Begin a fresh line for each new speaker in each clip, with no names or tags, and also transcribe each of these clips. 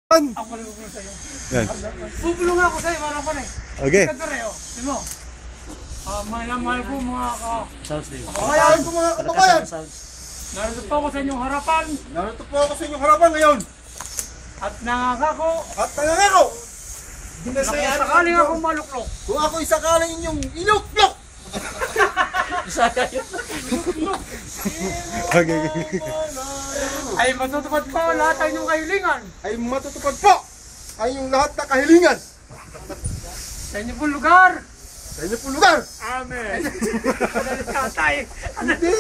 Ako nagpupulong sa'yo.
Yan.
Pupulong ako sa'yo, marang ko na eh.
Okay.
Katareo, di mo. Mahal ko mga
Kayaan ko mga kababayan.
narito po ako sa inyong harapan.
Narito po ako sa inyong harapan ngayon.
At nangangako.
At nangangako.
Kung sakaling akong maluklok.
Kung ako'y sakaling inyong iluklok.
Okay.
Ay matutupad po lahat ang inyong kahilingan.
Ay matutupad po ay yung lahat na kahilingan.
Sa inyong pong lugar.
Sa inyong pong lugar.
Amen. Tatay.
Hindi.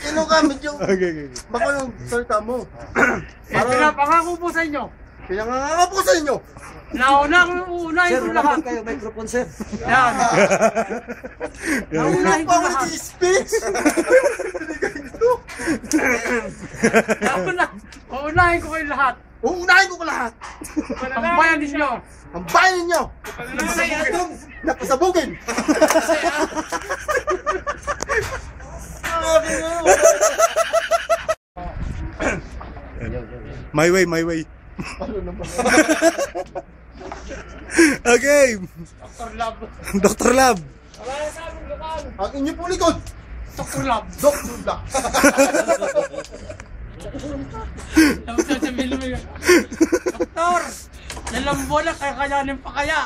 Ino ka, medyo
Okay.
baka yung salita mo.
Pinapangako po sa inyo.
Pinangangako po sa inyo.
Uunahin ko lahat.
Kayo microphone, sir.
Yan. Naunahin
Ano
ko
pa
lahat.
ako speech?
Uunahin ko kayo lahat.
Uunahin ko lahat.
Ang bayan ninyo.
Ang bayan ninyo. Napasabugin.
My way, my way. Okay.
Dr. Love.
Dr. Lab.
Wala sa aming lokal.
Ang inyo pong likod.
Dr. Love.
Dr. Black.
Tapos sasabihin naman yun, Doktor, nalang bola kaya kayanin pa kaya.